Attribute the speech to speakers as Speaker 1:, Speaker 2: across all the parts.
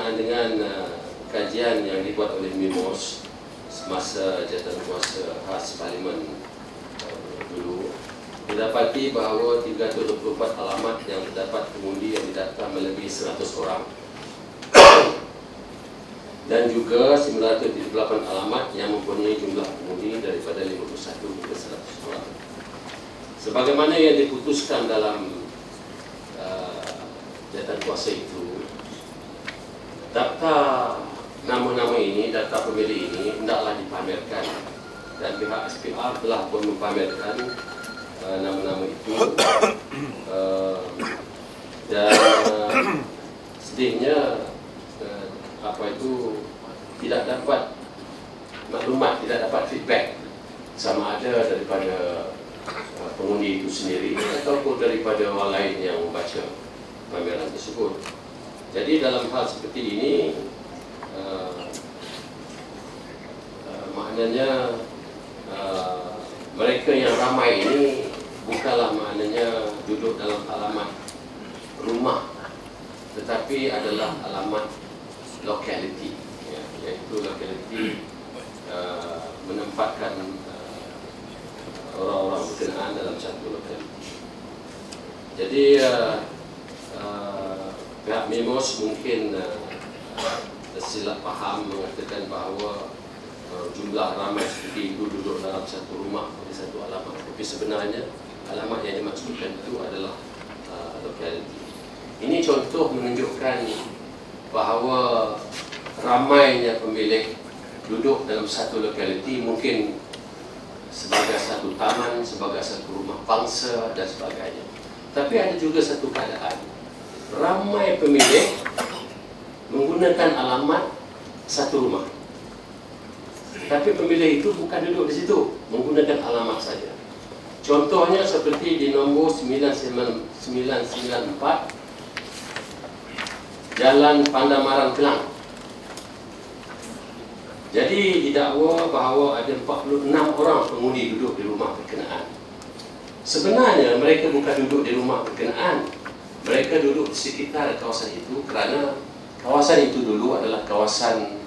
Speaker 1: berkenaan dengan kajian yang dibuat oleh MIMOS semasa jawatankuasa khas Parlimen dulu, didapati bahawa 324 alamat yang terdapat pengundi yang didata melebihi 100 orang dan juga 978 alamat yang mempunyai jumlah pengundi daripada 51 hingga 100 orang. Sebagaimana yang diputuskan dalam jawatankuasa itu, data nama-nama ini, data pemilih ini hendaklah dipamerkan, dan pihak SPR telah pun mempamerkan nama-nama itu, dan sedihnya tidak dapat maklumat, tidak dapat feedback sama ada daripada pengundi itu sendiri ataupun daripada orang lain yang membaca pameran tersebut. Jadi dalam hal seperti ini, maknanya mereka yang ramai ini bukanlah maknanya duduk dalam alamat rumah, tetapi adalah alamat locality, ya, iaitu locality menempatkan orang-orang berkenaan dalam satu locality. Jadi pihak MIMOS mungkin tersilap faham mengatakan bahawa jumlah ramai seperti itu duduk dalam satu rumah di satu alamat, tapi sebenarnya alamat yang dimaksudkan itu adalah locality. Ini contoh menunjukkan bahawa ramainya pemilih duduk dalam satu lokaliti mungkin sebagai satu taman, sebagai satu rumah bangsa dan sebagainya. Tapi ada juga satu keadaan, ramai pemilih menggunakan alamat satu rumah, tapi pemilih itu bukan duduk di situ, menggunakan alamat saja. Contohnya seperti di nombor 9994 Jalan Pandamaran Kelang. Jadi didakwa bahawa ada 46 orang pengundi duduk di rumah berkenaan. Sebenarnya mereka bukan duduk di rumah berkenaan, mereka duduk di sekitar kawasan itu kerana kawasan itu dulu adalah kawasan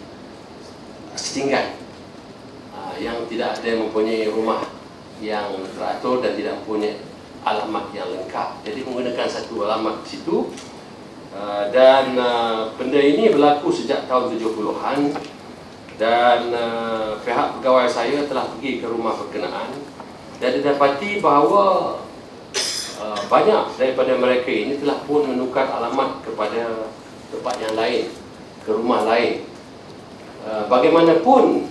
Speaker 1: setinggan yang tidak ada yang mempunyai rumah yang teratur dan tidak mempunyai alamat yang lengkap. Jadi menggunakan satu alamat di situ. Dan benda ini berlaku sejak tahun 70-an, dan pihak pegawai saya telah pergi ke rumah berkenaan dan didapati bahawa banyak daripada mereka ini telah pun menukar alamat kepada tempat yang lain, ke rumah lain. Bagaimanapun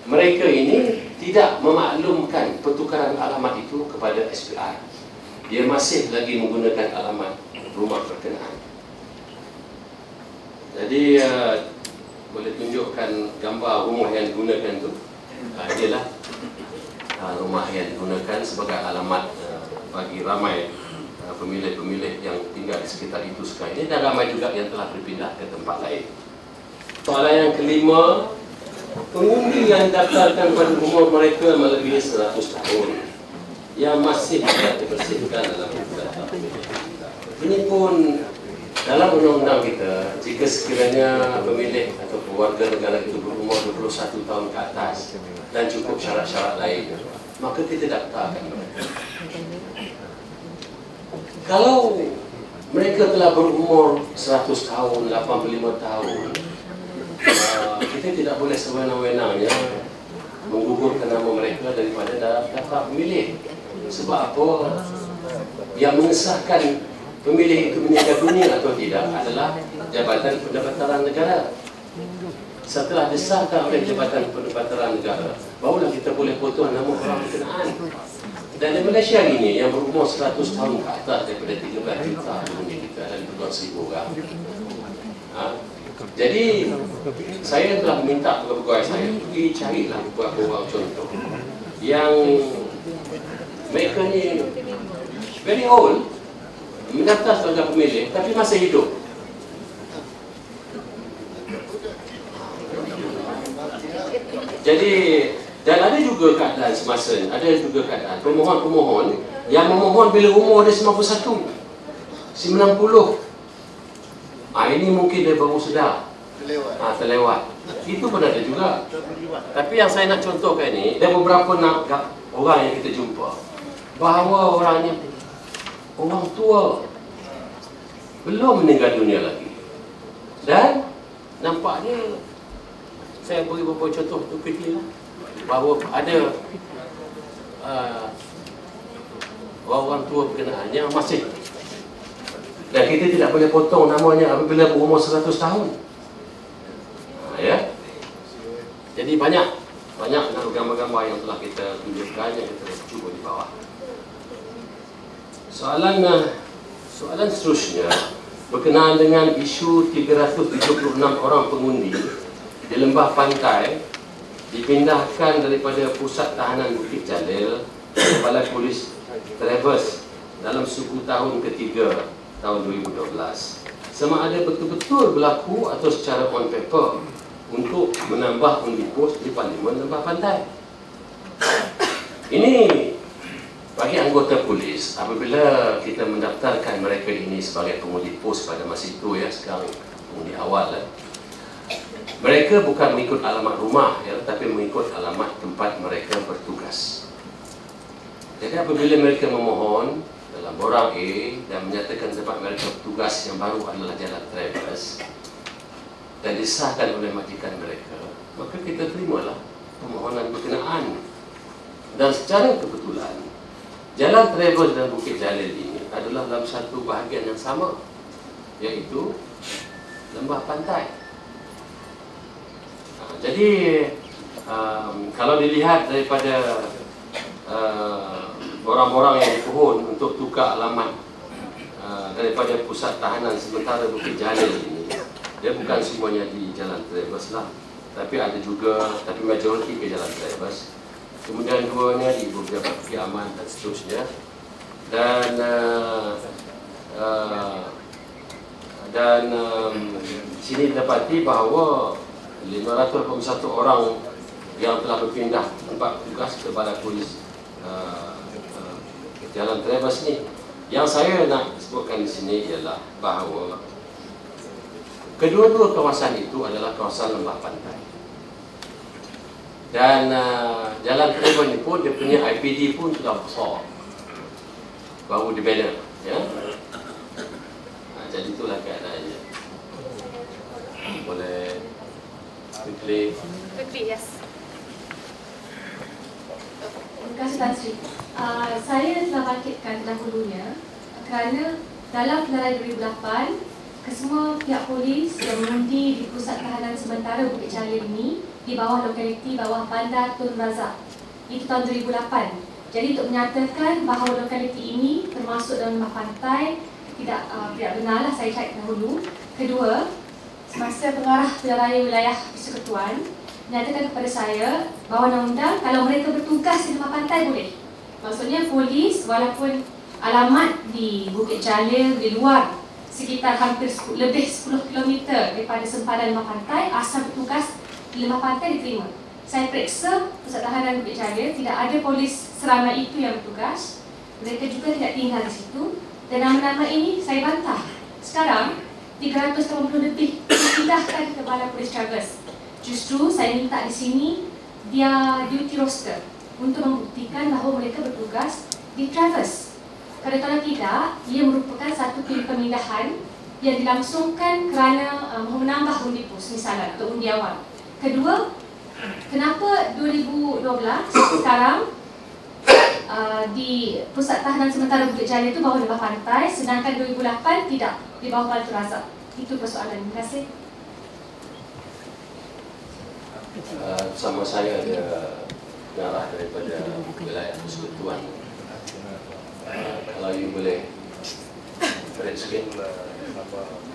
Speaker 1: mereka ini tidak memaklumkan pertukaran alamat itu kepada SPR. Dia masih lagi menggunakan alamat rumah berkenaan. Jadi boleh tunjukkan gambar rumah yang digunakan tu. Inilah rumah yang digunakan sebagai alamat bagi ramai pemilih-pemilih yang tinggal di sekitar itu sekarang ini, dan ramai juga yang telah berpindah ke tempat lain. Soalan yang kelima, pengundi yang didaftarkan pada umur mereka melebihi 100 tahun yang masih tidak dibersihkan dalam daftar pemilih. Ini pun dalam undang-undang kita, jika sekiranya pemilih atau warga negara itu berumur 21 tahun ke atas dan cukup syarat-syarat lain, maka kita daftarkan mereka. Kalau mereka telah berumur 100 tahun, 85 tahun, kita tidak boleh sewenang-wenangnya menggugurkan nama mereka daripada daftar pemilih. Sebab apa? Yang mengesahkan pemilih itu meninggal dunia atau tidak adalah Jabatan Pendaftaran Negara. Setelah disahkan oleh Jabatan Pendaftaran Negara, barulah kita boleh potong nama orang berkenaan. Dan di Malaysia ini yang berumur 100 tahun ke atas daripada 13 juta pengundi kita dan puluhan 1,000 orang. Jadi saya telah meminta kepada pegawai saya pergi carilah beberapa orang contoh yang mereka ni very old, mendaftar sebagai pemilih tapi masih hidup. Jadi, dan ada juga keadaan semasa ini, ada juga keadaan pemohon-pemohon yang memohon bila umur dia 91, 90. Ini mungkin dia baru sedar terlewat. Itu pun ada juga. Tapi yang saya nak contohkan ini, ada beberapa orang yang kita jumpa bahawa orangnya orang tua belum meninggal dunia lagi, dan nampaknya saya beri beberapa contoh tu quickly lah, bahawa ada orang tua berkenaan yang masih, dan kita tidak boleh potong namanya apabila berumur 100 tahun. Ya. Jadi banyak gambar-gambar yang telah kita tunjukkan, yang kita cuba di bawah. Soalan seterusnya berkenaan dengan isu 376 orang pengundi di lembah pantai dipindahkan daripada pusat tahanan Bukit Jalil ke Balai Polis Travers dalam suku tahun ketiga tahun 2012. Sama ada betul-betul berlaku atau secara on paper untuk menambah undi pos di Parlimen Lembah Pantai. Ini bagi anggota polis, apabila kita mendaftarkan mereka ini sebagai pengundi pos pada masa itu, ya, sekarang pengundi awal lah, mereka bukan mengikut alamat rumah, ya, tapi mengikut alamat tempat mereka bertugas. Jadi apabila mereka memohon dalam borang A dan menyatakan tempat mereka bertugas yang baru adalah Jalan Travers dan disahkan oleh majikan mereka, maka kita terimalah permohonan berkenaan. Dan secara kebetulan Jalan Travers dan Bukit Jalil ini adalah dalam satu bahagian yang sama, iaitu lembah pantai. Jadi kalau dilihat daripada orang-orang yang dipohon untuk tukar alamat daripada pusat tahanan sementara Bukit Jalil ini, dia bukan semuanya di Jalan Travers lah, tapi ada juga, tapi majoriti ke Jalan Travers. Kemudian duanya di beberapa Aman dan seterusnya. Dan sini didapati bahawa 581 orang yang telah berpindah tempat tugas ke Balai Polis Jalan Travers ni. Yang saya nak sebutkan di sini ialah bahawa kedua-dua kawasan itu adalah kawasan lembah pantai. Dan Jalan Travers ni pun dia punya IPD pun sudah besar, baru dibina, ya. Jadi itulah keadaannya. Boleh quickly,
Speaker 2: yes.
Speaker 3: Terima kasih Tan Sri. Saya telah bangkitkan dahulunya kerana dalam pilihan 2008, kesemua pihak polis yang mengundi di pusat tahanan sementara Bukit Jalil ini di bawah lokaliti bawah Bandar Tun Razak. Itu tahun 2008. Jadi untuk menyatakan bahawa lokaliti ini termasuk dalam lembah pantai tidak benarlah, saya cek dahulu. Kedua, semasa pengarah pilihan wilayah Persekutuan menyatakan kepada saya bahawa undang-undang kalau mereka bertugas di lembah pantai boleh. Maksudnya polis walaupun alamat di Bukit Jalil di luar sekitar hampir lebih 10 km daripada sempadan lembah pantai, asal bertugas di lembah pantai diterima. Saya periksa pusat tahanan Bukit Jalil, tidak ada polis seramai itu yang bertugas. Mereka juga tidak tinggal di situ. Dan nama-nama ini saya bantah. Sekarang 380 lebih dipindahkan ke Balai Polis Travers. Justru saya minta di sini dia duty roster untuk membuktikan bahawa mereka bertugas di Travers. Kalau tidak, ia merupakan satu pemindahan yang dilangsungkan kerana menambah undi pos misalnya atau undi awal. Kedua, kenapa 2012 sekarang di pusat tahanan sementara Bukit Jalil itu bawah lembah pantai, sedangkan 2008 tidak di bawah Balai Razak? Itu persoalan. Terima kasih.
Speaker 1: Sama saya ada arah daripada wilayah Persekutuan. Kalau you boleh korek sikit.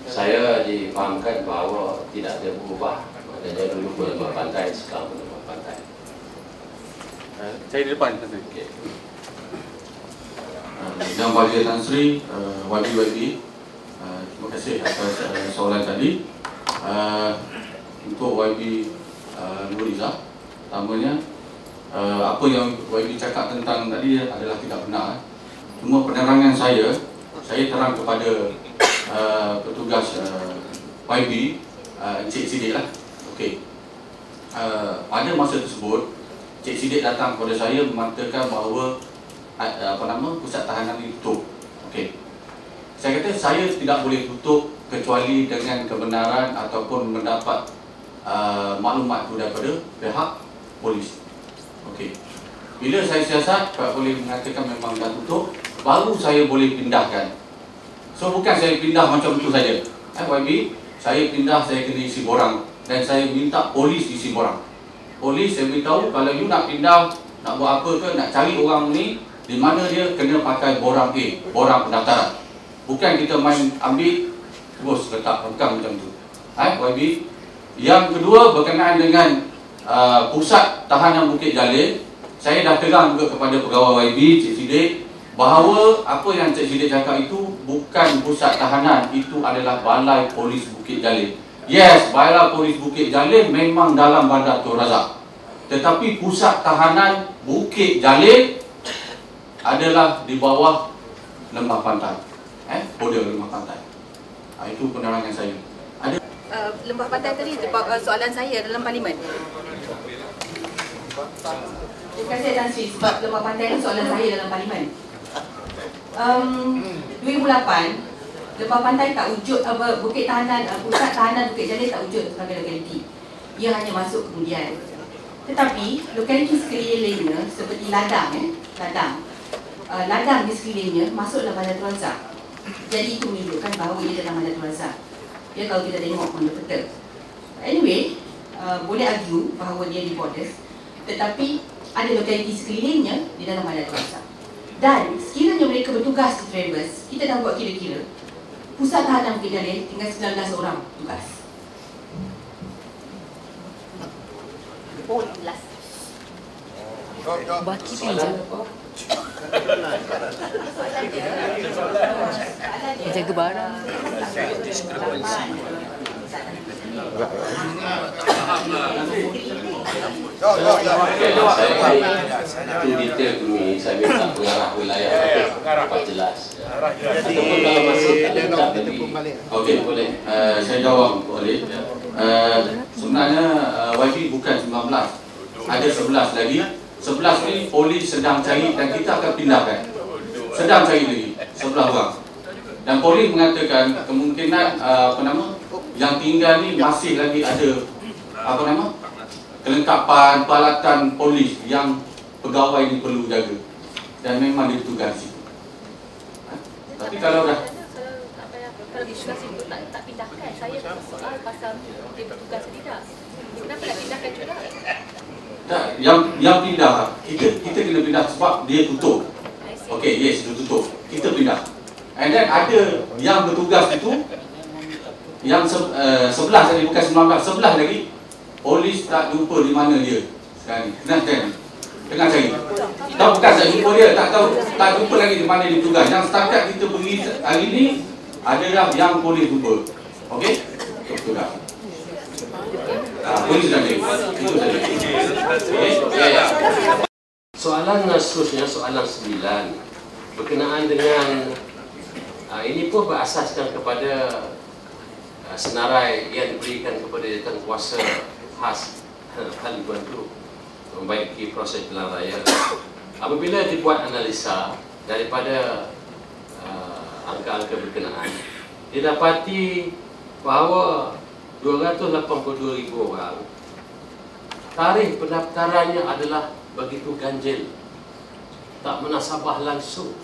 Speaker 1: Saya difahamkan bahawa tidak ada berubah. Adanya dulu lembah pantai, sekarang lembah pantai.
Speaker 4: Saya di depan.
Speaker 1: Okay.
Speaker 4: Yang Bahagia Tan Sri, YB. Terima kasih atas soalan tadi. Untuk YB Nuriza, pertamanya apa yang YB cakap tentang tadi adalah tidak benar. Cuma penerangan saya terang kepada petugas YB Encik Siddiq lah. Okey. Pada masa tersebut, Encik Siddiq datang kepada saya mengatakan bahawa pusat tahanan ini tutup. Okey. Saya kata saya tidak boleh tutup kecuali dengan kebenaran ataupun mendapat maklumat itu daripada pihak polis. Okey. Bila saya siasat, pihak polis mengatakan memang dah tutup, baru saya boleh pindahkan. So bukan saya pindah macam itu saja. YB, saya pindah, saya kena isi borang dan saya minta polis isi borang. Polis saya beritahu kalau you nak pindah, nak buat apa ke, nak cari orang ni di mana dia, kena pakai borang A, borang pendaftaran. Bukan kita main ambil terus letak, bukan macam tu. YB. Yang kedua berkenaan dengan pusat tahanan Bukit Jalil, saya dah terang juga kepada pegawai YB, Cik Siddiq, bahawa apa yang Cik Siddiq cakap itu bukan pusat tahanan, itu adalah Balai Polis Bukit Jalil. Yes, Balai Polis Bukit Jalil memang dalam Bandar Tun Razak, tetapi pusat tahanan Bukit Jalil adalah di bawah Lembah Pantai, border Lembah Pantai. Itu penerangan saya. Ada
Speaker 2: Lembah Pantai tadi soalan saya dalam parlimen.
Speaker 5: Terima kasih Tan Sri sebab Lembah Pantai itu soalan saya dalam parlimen. 2008 Lembah Pantai tak wujud, Bukit Tahanan, pusat tahanan Bukit Jalil tak wujud sebagai lokaliti. Ia hanya masuk kemudian. Tetapi lokaliti sekelilingnya seperti ladang, ladang di sekelilingnya masuklah Bandar Tun Razak. Jadi itu menunjukkan bahawa ia dalam Bandar Tun Razak. Ya, kalau kita tengok on the peta. Anyway, boleh argue bahawa dia di borders, tetapi ada lokaliti sekelilingnya di dalam Bandar Tun Razak. Dan sekiranya mereka bertugas di Traverse, kita dah buat kira-kira, pusat tahanan Bukit Jalil tinggal 19 orang tugas.
Speaker 2: Oh, 11.
Speaker 6: Baki pinjam. Jaga barang.
Speaker 1: Itu detail ini saya minta pengarah wilayah dapat jelas. Ataupun kalau masih tak lengkap tadi.
Speaker 4: Okey, boleh. Saya jawab boleh. Sebenarnya YB bukan 19. Ada 11 lagi. 11 ni polis sedang cari dan kita akan pindahkan. Sedang cari lagi 11 orang. Dan polis mengatakan kemungkinan yang tinggal ni masih lagi ada kelengkapan peralatan polis yang pegawai ni perlu jaga. Dan memang ditugasi. Tapi kalau dah
Speaker 2: kalau ditugas itu tak pindahkan, saya soal pasal dia bertugas tidak. Kenapa nak pindahkan juga?
Speaker 4: tak, yang pindah kita kena pindah sebab dia tutup. Okey, yes, dia tutup. Kita pindah. And then ada yang bertugas itu yang 11 tadi, bukan 19, 11 lagi. Polis tak jumpa di mana dia sekarang ni. Tengah cari. Tahu bukan tak jumpa dia, tak jumpa lagi di mana dia tugas. Yang setakat kita pergi hari ni adalah yang polis jumpa. Okey? Tugas. Polis dah cari. Itu saja. Okey? Ya.
Speaker 1: Soalan seterusnya, soalan 9 berkenaan dengan ini pun berasaskan kepada senarai yang diberikan kepada jawatan kuasa khas Taliban itu membaiki proses pilihan raya. Apabila dibuat analisa daripada angka-angka berkenaan, didapati bahawa 282,000 orang tarikh pendaftarannya adalah begitu ganjil, tak menasabah langsung.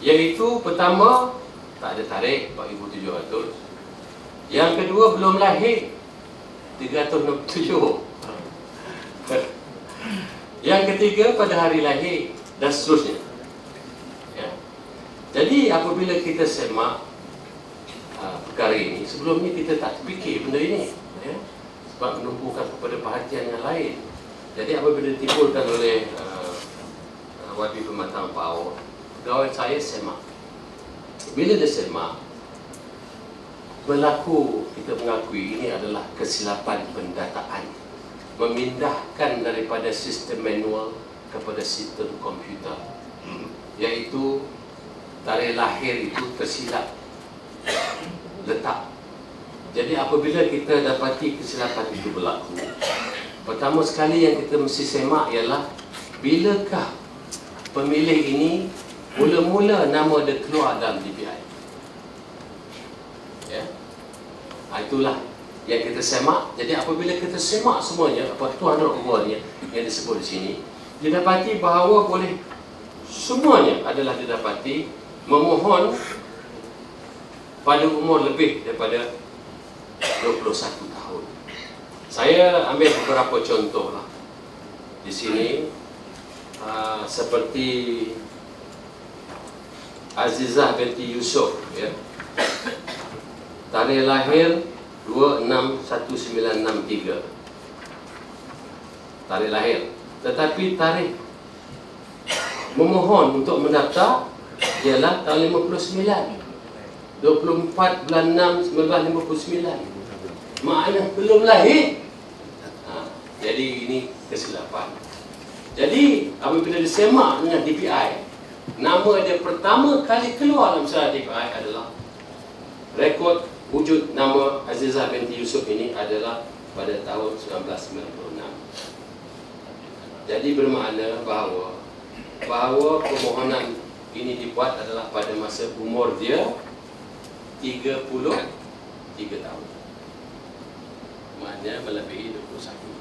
Speaker 1: Iaitu pertama, tak ada tarikh 4,700. Yang kedua, belum lahir 367. Yang ketiga, pada hari lahir dan seterusnya. Ya. Jadi apabila kita semak perkara ini, sebelum ni kita tak terfikir benda ini, ya, sebab menumpukan kepada perhatian yang lain. Jadi apabila ditimbulkan oleh YB Pematang Power, pegawai saya semak. Bila dia semak, berlaku, kita mengakui ini adalah kesilapan pendataan, memindahkan daripada sistem manual kepada sistem komputer, iaitu tarikh lahir itu tersilap letak Jadi apabila kita dapati kesilapan itu berlaku, pertama sekali yang kita mesti semak ialah bilakah pemilih ini mula-mula nama dia keluar dalam DPI. Ya. Itulah yang kita semak. Jadi apabila kita semak semuanya, apa 200 orang yang disebut di sini, didapati bahawa boleh semuanya adalah didapati memohon pada umur lebih daripada 21 tahun. Saya ambil beberapa contoh lah di sini, seperti Azizah binti Yusuf, ya. Tarikh lahir 26/1963. Tarikh lahir. Tetapi tarikh memohon untuk mendaftar ialah tahun 59. 24 bulan 6 1959. Maknanya belum lahir. Jadi ini kesilapan. Jadi apabila disemak dengan DPI, nama dia pertama kali keluar dalam surat DPI adalah rekod wujud nama Azizah binti Yusuf ini adalah pada tahun 1996. Jadi bermakna bahawa permohonan ini dibuat adalah pada masa umur dia 33 tahun. Maknanya melebihi 21.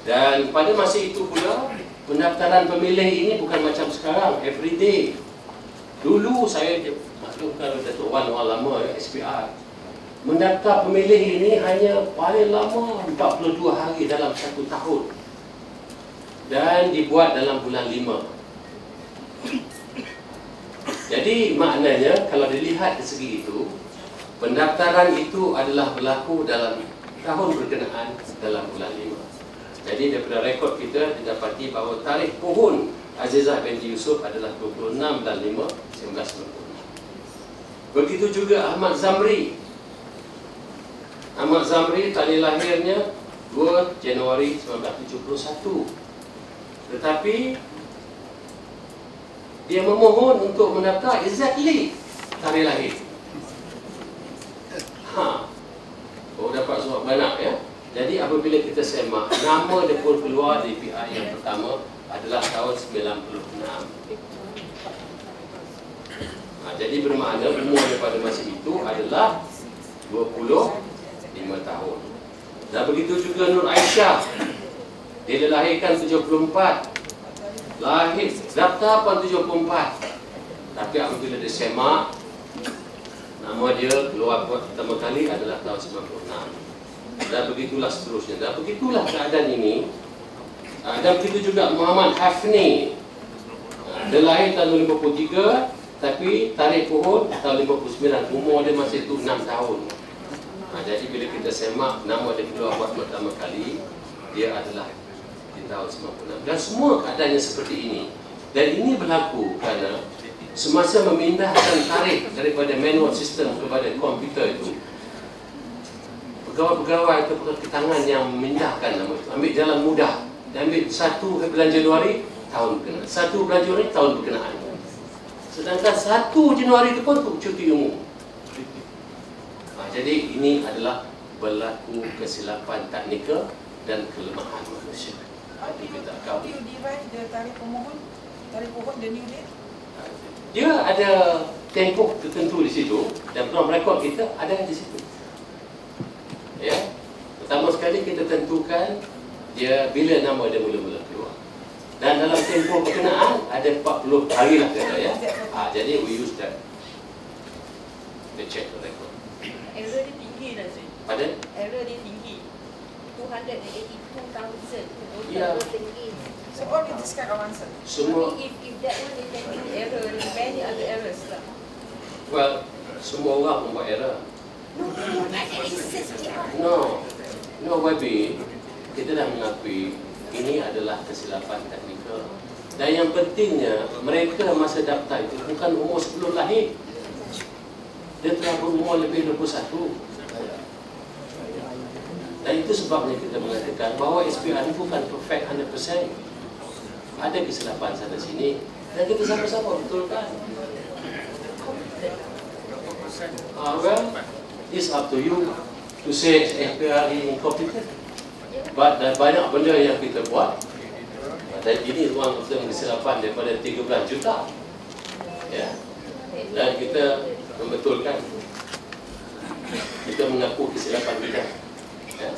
Speaker 1: Dan pada masa itu pula, pendaftaran pemilih ini bukan macam sekarang, everyday. Dulu saya maklumkan Datuk Wan orang lama, SPR, mendaftar pemilih ini hanya paling lama 42 hari dalam 1 tahun. Dan dibuat dalam bulan 5. Jadi maknanya kalau dilihat dari segi itu, pendaftaran itu adalah berlaku dalam tahun berkenaan dalam bulan 5. Jadi daripada rekod kita didapati bahawa tarikh pohon Azizah binti Yusuf adalah 26 bulan 5 1996. Begitu juga Ahmad Zamri. Ahmad Zamri tarikh lahirnya 2 Januari 1971. Tetapi dia memohon untuk mendaftar exactly tarikh lahir. Oh, dapat surat banyak, ya. Jadi apabila kita semak, nama dia pun keluar di DPI yang pertama adalah tahun 96. Jadi bermakna umur pada masa itu adalah 25 tahun. Dan begitu juga Nur Aisyah. Dia dilahirkan 74. Lahir daftar pada 74. Tapi apabila dia semak, nama dia keluar pertama kali adalah tahun 96. Dan begitulah seterusnya. Dan begitulah keadaan ini. Dan begitu juga Muhammad Hafni. Dia lahir tahun 53, tapi tarikh pohon tahun 59. Umur dia masih itu 6 tahun. Jadi bila kita semak, nama dia keluar buat pertama kali, dia adalah di tahun 96. Dan semua keadaannya seperti ini. Dan ini berlaku kerana semasa memindahkan tarikh daripada manual system kepada komputer itu, pegawai-pegawai atau ketangan yang memindahkan nama itu ambil jalan mudah. Dia ambil 1 bulan Januari tahun berkenaan, 1 bulan Januari tahun berkenaan. Sedangkan 1 Januari itu pun untuk cuti umum. Jadi ini adalah berlaku kesilapan teknikal dan kelemahan manusia.
Speaker 6: How do you derive the tarikh pemohon? Tarikh pohon, the new date?
Speaker 1: Dia ada tempoh tertentu di situ dan dalam rekod kita ada di situ. Ya, pertama sekali kita tentukan dia bila nama dia mula-mula keluar. Dan dalam tempoh berkenaan ada 40 hari lah kata, ya. Jadi we use that. Kita check the record.
Speaker 2: Error dia tinggi dah, Cik.
Speaker 1: Pardon?
Speaker 2: Error dia tinggi. 282,000.
Speaker 1: Ya.
Speaker 2: Tinggi.
Speaker 6: So all with this kind of answer.
Speaker 1: Semua,
Speaker 2: If that one they can do error, there are many other errors lah.
Speaker 1: well, semua orang membuat error. No, YB, kita dah mengakui ini adalah kesilapan teknikal. Dan yang pentingnya, mereka masa daftar itu bukan umur sebelum lahir. Dia telah berumur lebih 21. Dan itu sebabnya kita mengatakan bahawa SPR ini bukan perfect 100%. Ada kesilapan sana sini dan kita sama-sama betulkan. Well, it's up to you to say FPR incompetent. But banyak benda yang kita buat. Dan ini ruang kesilapan daripada 13 juta. Ya. Dan kita membetulkan, kita mengaku kesilapan kita. Ya.